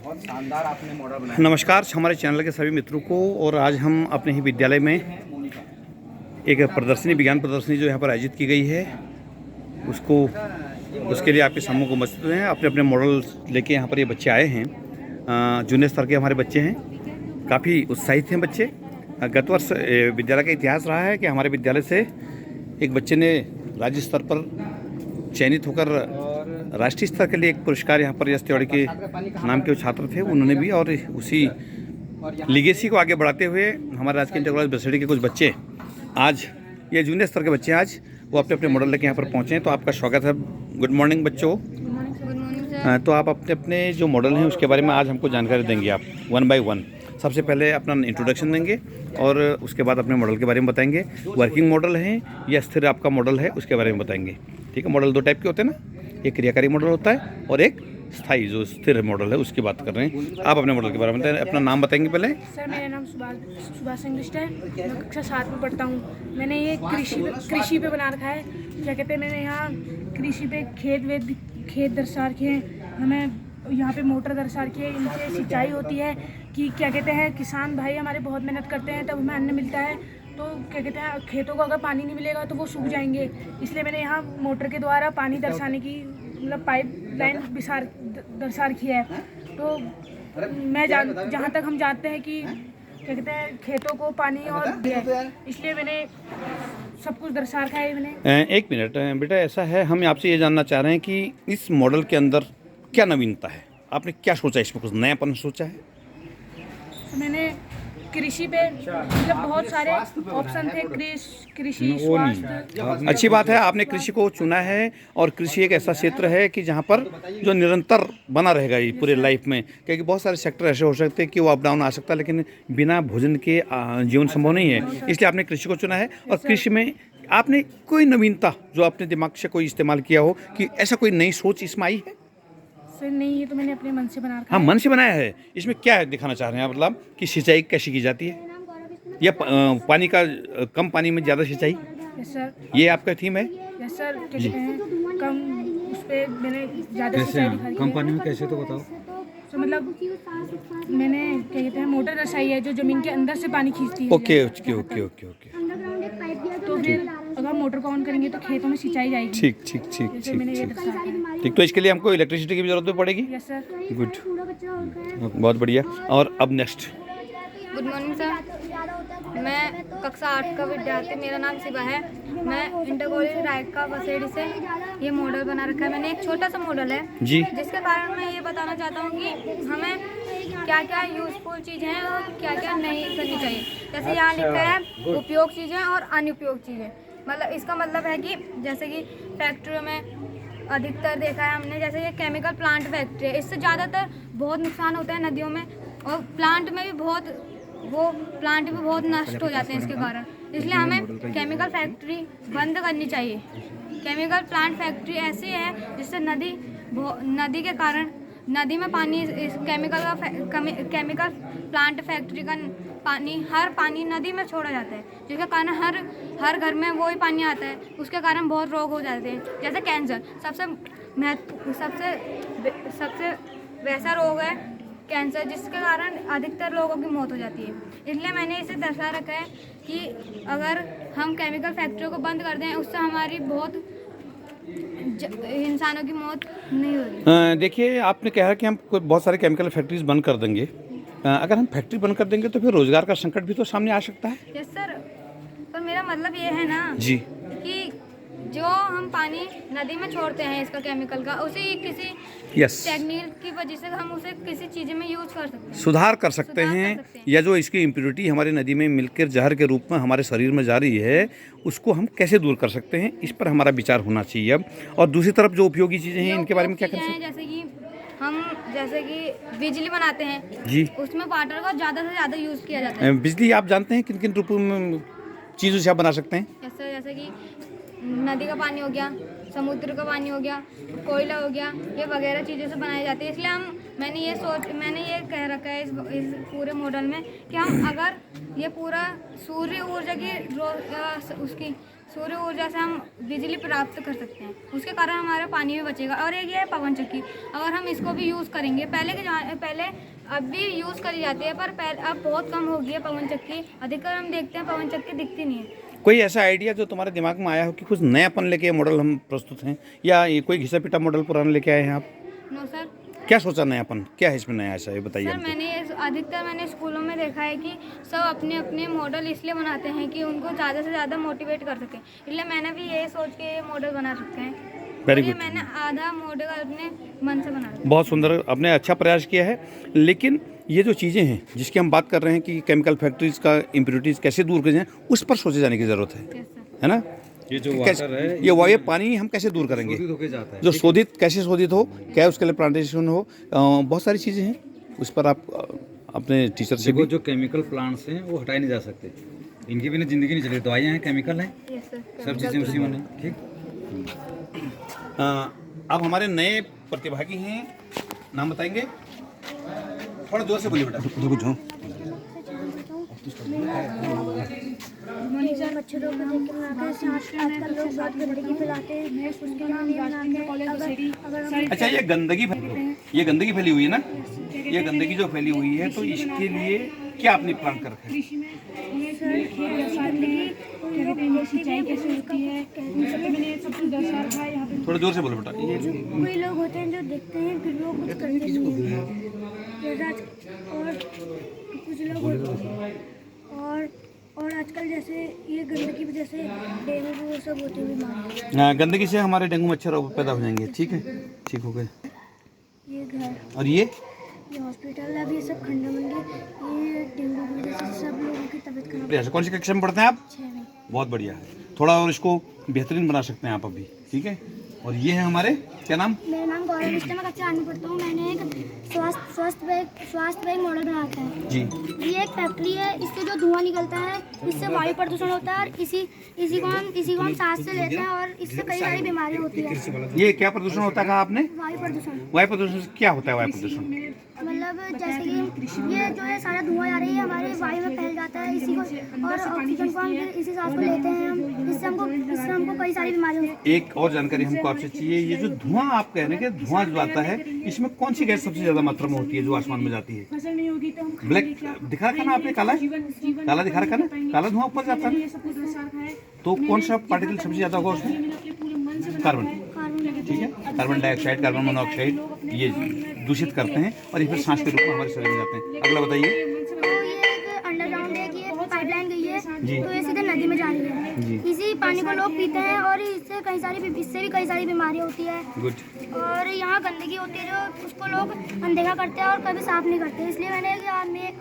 बहुत शानदार आपने मॉडल बनाया। नमस्कार हमारे चैनल के सभी मित्रों को। और आज हम अपने ही विद्यालय में एक प्रदर्शनी, विज्ञान प्रदर्शनी जो यहाँ पर आयोजित की गई है, उसके लिए आपके सम्मुख उपस्थित हैं। अपने अपने मॉडल लेके यहाँ पर ये बच्चे आए हैं। जूनियर स्तर के हमारे बच्चे हैं, काफ़ी उत्साहित हैं बच्चे। गत वर्ष विद्यालय का इतिहास रहा है कि हमारे विद्यालय से एक बच्चे ने राज्य स्तर पर चयनित होकर राष्ट्रीय स्तर के लिए एक पुरस्कार यहाँ पर यश तिवारी के नाम के छात्र थे, उन्होंने भी। और उसी लीगेसी को आगे बढ़ाते हुए हमारे राजकीय इंटर कॉलेज बसेड़ी के कुछ बच्चे, आज ये जूनियर स्तर के बच्चे, आज वो अपने अपने मॉडल लेके यहाँ पर पहुँचे हैं। तो आपका स्वागत है। गुड मॉर्निंग बच्चों। तो आप अपने अपने जो मॉडल हैं उसके बारे में आज हमको जानकारी देंगे, आप वन बाय वन। सबसे पहले अपना इंट्रोडक्शन देंगे और उसके बाद अपने मॉडल के बारे में बताएंगे। वर्किंग मॉडल है या स्थिर आपका मॉडल है, उसके बारे में बताएंगे। ठीक है, मॉडल दो टाइप के होते हैं ना, एक क्रियाकारी मॉडल होता है और एक स्थायी जो स्थिर मॉडल है, उसकी बात कर रहे हैं। आप अपने मॉडल के बारे में बताएं, अपना नाम बताएंगे पहले। सर, मेरा नाम सुभाष संगुष्ट है। मैं कक्षा 7 में पढ़ता हूँ। मैंने ये कृषि पे बना रखा है। क्या कहते हैं, मैंने यहाँ कृषि पे खेत दर्शा रखे हैं। हमें यहाँ पे मोटर दर्शा रखी है, इनसे सिंचाई होती है। कि क्या कहते हैं, किसान भाई हमारे बहुत मेहनत करते हैं, तब हमें अन्न मिलता है। तो क्या कहते हैं, खेतों को अगर पानी नहीं मिलेगा तो वो सूख जाएंगे। इसलिए मैंने यहाँ मोटर के द्वारा पानी दर्शाने की मतलब पाइप लाइन दर्शा रखी है। तो मैं जहाँ तक हम जानते हैं कि क्या कहते हैं, खेतों को पानी और इसलिए मैंने सब कुछ दर्शा रखा है मैंने। एक मिनट बेटा, ऐसा है, हम आपसे ये जानना चाह रहे हैं कि इस मॉडल के अंदर क्या नवीनता है, आपने क्या सोचा, इसमें कुछ नयापन सोचा है? मैंने कृषि पे मतलब बहुत सारे ऑप्शन थे, कृषि, स्वास्थ्य। अच्छी बात है, आपने कृषि को चुना है। और कृषि एक ऐसा क्षेत्र है कि जहाँ पर जो निरंतर बना रहेगा ये पूरे लाइफ में, क्योंकि बहुत सारे सेक्टर ऐसे हो सकते हैं कि वो अप डाउन आ सकता है, लेकिन बिना भोजन के जीवन संभव नहीं है। इसलिए आपने कृषि को चुना है। और कृषि में आपने कोई नवीनता जो अपने दिमाग से कोई इस्तेमाल किया हो, कि ऐसा कोई नई सोच इसमें आई है? नहीं, ये तो मैंने अपने मन से बना रखा हाँ, है। मन से बनाया है। इसमें क्या दिखाना चाह रहे हैं, मतलब कि सिंचाई कैसी की जाती है, या पानी का कम पानी में ज़्यादा सिंचाई? Yes sir. ये आपका थीम है? Yes sir. क्या कहते हैं, कम उस पे मैंने ज़्यादा सिंचाई दिखाई है। कम पानी में कैसे, तो बताओ। तो मतलब मैंने क्या कहते हैं, मोटर दर्शाई है जो ज़मीन के अंदर से पानी खींचती है। Okay okay okay okay okay. तो फिर अगर मोटर को ऑन करेंगे तो खेतों में सिंचाई जाएगी। ठीक ठीक ठीक जैसे मैंने ये ठीक दर्शाया है। ठीक। तो इसके लिए हमको इलेक्ट्रिसिटी की भी ज़रूरत भी पड़ेगी? Yes sir. गुड, बहुत बढ़िया। और अब नेक्स्ट। गुड मॉर्निंग सर, मैं कक्षा 8 का विद्यार्थी, मेरा नाम शिवा है। मैं इंटर कॉलेज रायका बसेड़ी से ये मॉडल बना रखा है। मैंने एक छोटा सा मॉडल है जी, जिसके कारण मैं ये बताना चाहता हूँ कि हमें क्या क्या यूज़फुल चीज़ें हैं और क्या क्या नहीं करनी चाहिए। जैसे यहाँ लिखा है उपयोग चीज़ें और अनुपयोग चीज़ें। मतलब इसका मतलब है कि जैसे कि फैक्ट्रियों में अधिकतर देखा है हमने, जैसे ये केमिकल प्लांट फैक्ट्री है, इससे ज़्यादातर बहुत नुकसान होता है नदियों में, और प्लांट में भी बहुत नष्ट हो जाते हैं इसके कारण। इसलिए हमें केमिकल फैक्ट्री बंद करनी चाहिए। केमिकल प्लांट फैक्ट्री ऐसी है जिससे नदी के कारण नदी में पानी, इस केमिकल प्लांट फैक्ट्री का हर पानी नदी में छोड़ा जाता है, जिसके कारण हर घर में वही पानी आता है। उसके कारण बहुत रोग हो जाते हैं, जैसे कैंसर। सबसे वैसा रोग है कैंसर, जिसके कारण अधिकतर लोगों की मौत हो जाती है। इसलिए मैंने इसे दर्शा रखा है कि अगर हम केमिकल फैक्ट्रियों को बंद कर दें, उससे हमारी बहुत इंसानों की मौत नहीं होगी। देखिए, आपने कहा कि हम बहुत सारे केमिकल फैक्ट्रीज बंद कर देंगे। अगर हम फैक्ट्री बंद कर देंगे तो फिर रोजगार का संकट भी तो सामने आ सकता है। यस सर, पर मेरा मतलब ये है ना जी, कि जो हम पानी नदी में छोड़ते हैं इसका केमिकल का, उसे किसी यस, टेक्निक की वजह से हम उसे किसी चीज़ में यूज कर सकते हैं, सुधार कर सकते हैं। या जो इसकी इम्प्योरिटी हमारी नदी में मिलकर जहर के रूप में हमारे शरीर में जा रही है, उसको हम कैसे दूर कर सकते हैं, इस पर हमारा विचार होना चाहिए अब। और दूसरी तरफ जो उपयोगी चीज़ें हैं, इनके बारे में क्या कर सकते हैं? जैसे कि बिजली बनाते हैं जी, उसमें वाटर का ज़्यादा से ज़्यादा यूज़ किया जाता है। बिजली आप जानते हैं किन किन रूपों में चीज़ों से आप बना सकते हैं? जैसे कि नदी का पानी हो गया, समुद्र का पानी हो गया, कोयला हो गया, ये वगैरह चीज़ों से बनाई जाती है। इसलिए मैंने ये कह रखा है इस पूरे मॉडल में कि हम अगर ये पूरा सूर्य ऊर्जा की उसकी सूर्य ऊर्जा से हम बिजली प्राप्त कर सकते हैं, उसके कारण हमारा पानी भी बचेगा। और एक ये है पवन चक्की, अगर हम इसको भी यूज़ करेंगे, पहले अब भी यूज़ करी जाती है, पर अब बहुत कम हो गई है पवन चक्की। अधिकतर हम देखते हैं पवन चक्की दिखती नहीं है। कोई ऐसा आइडिया जो तुम्हारे दिमाग में आया हो कि कुछ नयापन लेके ये मॉडल हम प्रस्तुत हैं, या ये कोई घिसा पिटा मॉडल पुराना लेके आए हैं आप? No sir. क्या सोचा नयापन, क्या है इसमें नया ऐसा, ये बताइए सर हमको। अधिकतर मैंने स्कूलों में देखा है कि सब अपने अपने मॉडल इसलिए बनाते हैं कि उनको ज़्यादा से ज़्यादा मोटिवेट कर सकें, इसलिए मैंने भी यही सोच के ये मॉडल बना सकते हैं। वेरी और ये गुड, मैंने आधा मॉडल अपने मन से बना रखा है। बहुत सुंदर, आपने अच्छा प्रयास किया है। लेकिन ये जो चीज़ें हैं जिसकी हम बात कर रहे हैं कि केमिकल फैक्ट्रीज का इम्प्योरिटीज़ कैसे दूर कर जाएं, उस पर सोचे जाने की ज़रूरत है, यस सर। है ना? ये जो कैसे वाटर है ये पानी हम कैसे दूर करेंगे, शोधित होके जाता है। जो शोधित कैसे शोधित हो, क्या उसके लिए प्लांटेशन हो, बहुत सारी चीज़ें हैं, उस पर आप अपने टीचर से देखो भी जो केमिकल प्लांट्स हैं वो हटाए नहीं जा सकते, इनके बिना जिंदगी नहीं चलेगी। दवाइयाँ हैं, केमिकल हैं, यस सर। सब चीज़ें उसी में हैं। ठीक, अब हमारे नए प्रतिभागी हैं, नाम बताएंगे? थोड़ा जोर से बोलिए बेटा। मच्छरों को देख के बनाते हैं। आजकल लोग बहुत गंदगी फैलाते हैं, उसके नाम ये बनाते हैं। अगर हम अच्छा, ये गंदगी फैली हुई है ना, ये गंदगी जो फैली हुई है, तो इसके लिए क्या आपने प्लान कर रखा है? कृषि में हमें खेत दर्शाने की, क्या कहते हैं, सिंचाई कैसे होती है, मैंने सब कुछ दर्शा रखा है यहाँ पे। थोड़ा जोर से बोलो बेटा। ये कोई लोग होते हैं जो देखते हैं फिर वो कुछ करते नहीं हैं। और कुछ लोग होते हैं और आजकल जैसे ये गंदगी की वजह से डेंगू वो सब होते हुए बीमार। गंदगी से हमारे डेंगू मच्छर पैदा हो जाएंगे। ठीक है, ठीक हो गए। ये घर, और ये हॉस्पिटल, अब ये सब खंडा मंडी, ये डेंगू की वजह से सब लोगों की तबीयत खराब। अच्छा, कौन सी कक्षा में पढ़ते हैं आप? 6 में। बहुत बढ़िया है, थोड़ा और इसको बेहतरीन बना सकते हैं आप अभी। ठीक है, और ये है हमारे, क्या नाम? मेरा नाम गौरव मिश्रा, मैं कक्षा 8 में पढ़ता हूँ। मैंने एक स्वास्थ्य बैग मॉडल बना रखा है जी। ये एक फैक्ट्री है, इससे जो धुआं निकलता है इससे वायु प्रदूषण होता है, और इसी को हम सांस से लेते हैं और इससे कई सारी बीमारियां होती है। ये क्या प्रदूषण होता है कहा आपने? वायु प्रदूषण वायु प्रदूषण से क्या होता है? वायु प्रदूषण मतलब जैसे कि ये जो है सारा धुआं आ रही है हमारे वायु में फैल जाता है, इसी को और ऑक्सीजन को हम फिर इसी सांस को लेते हैं हम, इससे हमको कई सारी बीमारियां होती एक और जानकारी हमको आपसे चाहिए, ये जो धुआं आप कह रहे हैं कि धुआं जो आता है, इसमें कौन सी गैस सबसे ज्यादा मात्रा में होती है जो आसमान में जाती है? फसल नहीं होगी तो हम ब्लैक दिखा रखा ना आपने, काला काला दिखा रखा ना, काला धुआं ऊपर जाता है, ये सब कुछ दर्शा रखा है। तो कौन सा पार्टिकल सबसे ज्यादा होगा उसमें? मैंने अपने पूरे मन से कार्बन। है। ठीक है, कार्बन डाइऑक्साइड, कार्बन मोनोऑक्साइड, ये दूषित करते हैं और ये फिर सांस के रूप में हमारे शरीर में जाते हैं। अगला बताइए। तो ये एक अंडरग्राउंड है कि ये पाइपलाइन गई है, जी। तो ये सीधे नदी में जा रही है। जी। इसी पानी को लोग पीते हैं और इससे भी कई सारी बीमारियां होती है। गुड। और यहाँ गंदगी होती है जो उसको लोग अनदेखा करते हैं और कभी साफ नहीं करते, इसलिए मैंने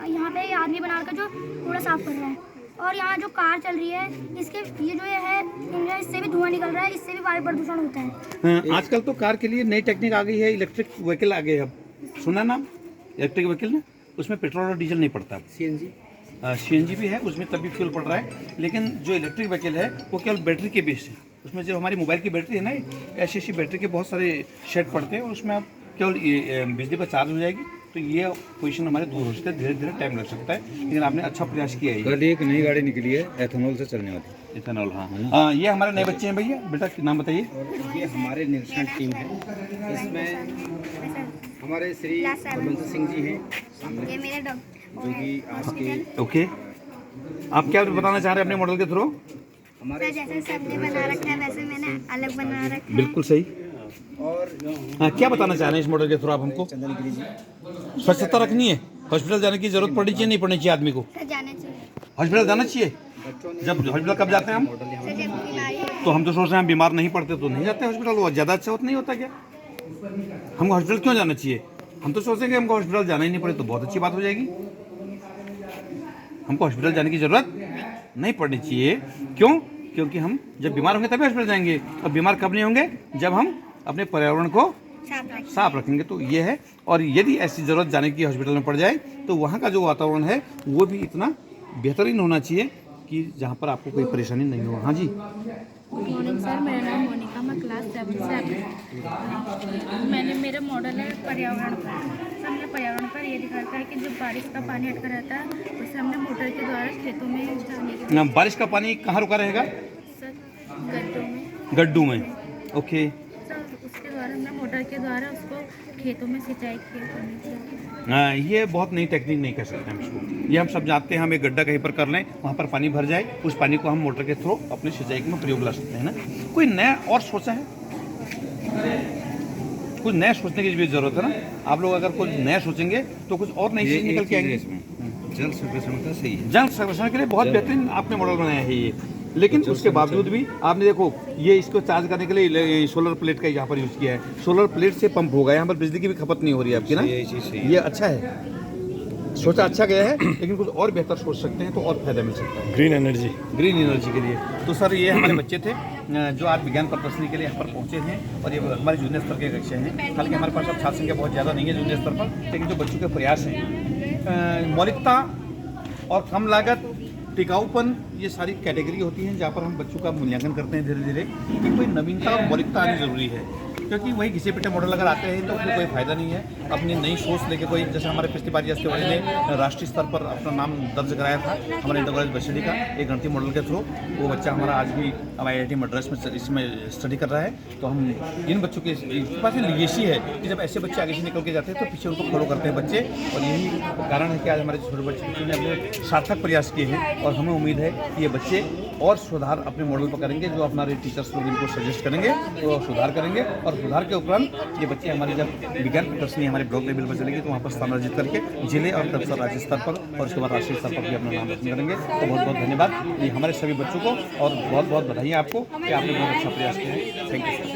यहाँ पे आदमी बनाकर जो कूड़ा साफ कर रहा है। और यहाँ जो कार चल रही है इसके ये जो है इंजन, इससे भी धुआं निकल रहा है, इससे भी वायु प्रदूषण होता है। आजकल तो कार के लिए नई टेक्निक आ गई है, इलेक्ट्रिक व्हीकल आ गए। अब सुना नाम इलेक्ट्रिक व्हीकल ना, उसमें पेट्रोल और डीजल नहीं पड़ता। सीएनजी भी है, उसमें तब भी फ्यूल पड़ रहा है, लेकिन जो इलेक्ट्रिक व्हीकल है वो केवल बैटरी के बेस है। उसमें जो हमारी मोबाइल की बैटरी है ना, ऐसी बैटरी के बहुत सारे शेड पड़ते हैं और उसमें आप केवल बिजली पर चार्ज हो जाएगी, तो ये पोजीशन हमारे दूर हो सकता है, धीरे धीरे टाइम लग सकता है, लेकिन आपने अच्छा प्रयास किया है। कल एक नई गाड़ी निकली है एथेनॉल से चलने वाली। इथेनॉल, हाँ। ये हमारे नए बच्चे हैं भैया, बेटा नाम बताइए। ये हमारे निरीक्षण टीम है, इसमें हमारे श्री बलवंत सिंह जी हैं ये मेरे जो कि आज के ओके, आप क्या बताना चाह रहे हैं अपने मॉडल के थ्रू? हमारे जैसे सबने बना रखा है वैसे मैंने अलग बना रखा बिल्कुल सही। और हाँ, क्या बताना चाह रहे हैं इस मॉडल के थ्रू आप हमको? चंदन गिरी जी, स्वच्छता रखनी है, हॉस्पिटल जाने की जरूरत पड़नी चाहिए, नहीं पड़नी चाहिए आदमी को? है। जाने चाहिए हॉस्पिटल जाना चाहिए। बच्चों ने जब हॉस्पिटल कब जाते हैं हम? सर, जब बीमारी तो हम तो सोच रहे हैं हम बीमार नहीं पड़ते तो नहीं जाते हॉस्पिटल, वो ज़्यादा अच्छा होता नहीं होता क्या? हमको हॉस्पिटल क्यों जाना चाहिए? हम तो सोचेंगे हमको हॉस्पिटल जाना ही नहीं पड़े तो बहुत अच्छी बात हो जाएगी। हमको हॉस्पिटल जाने की ज़रूरत नहीं पड़नी चाहिए। क्यों? क्योंकि हम जब बीमार होंगे तभी हॉस्पिटल जाएंगे, और बीमार कब नहीं होंगे? जब हम अपने पर्यावरण को साफ रखेंगे। तो ये है, और यदि ऐसी ज़रूरत जाने की हॉस्पिटल में पड़ जाए तो वहाँ का जो वातावरण है वो भी इतना बेहतरीन होना चाहिए कि जहाँ पर आपको कोई परेशानी नहीं हो। हाँ जी। गुड मॉर्निंग सर, मेरा नाम मोनिका, मैं क्लास 7 से मेरा मॉडल है पर्यावरण पर। सर, हमने पर्यावरण पर ये दिखा रखा है कि जब बारिश का पानी अटका रहता है उसे हमने मोटर के द्वारा खेतों में डालने के बारिश का पानी कहाँ रुका रहेगा? सर गड्ढों में गड्ढू में। ओके, सर उसके द्वारा हमने मोटर के द्वारा उसको खेतों में सिंचाई करनी चाहिए। हाँ, ये बहुत नई टेक्निक नहीं कह सकते हम इसको। ये हम सब जानते हैं, हम एक गड्ढा कहीं पर कर लें, वहाँ पर पानी भर जाए, उस पानी को हम मोटर के थ्रू अपनी सिंचाई में प्रयोग ला सकते हैं ना। कोई नया और सोचा है? कुछ नया सोचने की भी जरूरत है ना। आप लोग अगर कुछ नया सोचेंगे तो कुछ और नई चीज़ निकल के आएंगे। जल संरक्षण का सही है। जल संरक्षण के लिए बहुत बेहतरीन आपने मॉडल बनाया है ये, लेकिन उसके बावजूद भी आपने देखो ये इसको चार्ज करने के लिए सोलर प्लेट का यहाँ पर यूज़ किया है। सोलर प्लेट से पंप होगा, यहाँ पर बिजली की भी खपत नहीं हो रही है आपकी ना। ये चीज़ सही है। ये अच्छा है, सोचा अच्छा गया है, लेकिन कुछ और बेहतर सोच सकते हैं तो और फायदा मिल सकता है ग्रीन एनर्जी। ग्रीन एनर्जी के लिए। तो सर ये हमारे बच्चे थे जो आज विज्ञान प्रदर्शनी के लिए यहाँ पर पहुँचे थे, और ये हमारे जूनियर स्तर के कक्षा हैं। हालांकि हमारे पास अब छात्र संख्या बहुत ज़्यादा नहीं है जूनियर स्तर पर, लेकिन जो बच्चों के प्रयास हैं, मौलिकता और कम लागत, टिकाऊपन, ये सारी कैटेगरी होती हैं जहाँ पर हम बच्चों का मूल्यांकन करते हैं धीरे धीरे कि कोई नवीनता और मौलिकता आनी जरूरी है। क्योंकि वही घिसे पिटे मॉडल अगर आते हैं तो उसमें कोई फायदा नहीं है। अपनी नई सोच लेके कोई, जैसे हमारे पिछली बार तिवारी ने राष्ट्रीय स्तर पर अपना नाम दर्ज कराया था हमारे इंटर कॉलेज बछड़ी का एक गणितीय मॉडल के थ्रू। वो बच्चा हमारा आज भी IIT मद्रास में इसमें स्टडी कर रहा है। तो हम इन बच्चों के पास लिगेसी है कि जब ऐसे बच्चे आगे से निकल के जाते हैं तो पीछे उनको फॉलो करते हैं बच्चे, और यही कारण है कि आज हमारे छोटे बच्चों ने अपने सार्थक प्रयास किए हैं। और हमें उम्मीद है कि ये बच्चे और सुधार अपने मॉडल पर करेंगे, जो हमारे टीचर्स लोग इनको सजेस्ट करेंगे तो सुधार करेंगे। और सुधार के उपरांत ये बच्चे हमारे जब विज्ञान प्रदर्शनी हमारे ब्लॉक लेवल पर चलेगी तो वहाँ पर स्थान अर्जित करके जिले और तब राज्य स्तर पर और उसके बाद राष्ट्रीय स्तर पर भी अपना नाम रोशन करेंगे। तो बहुत बहुत धन्यवाद ये हमारे सभी बच्चों को, और बहुत बहुत बधाई आपको कि आपने बहुत अच्छा प्रयास किया है। Thank you sir.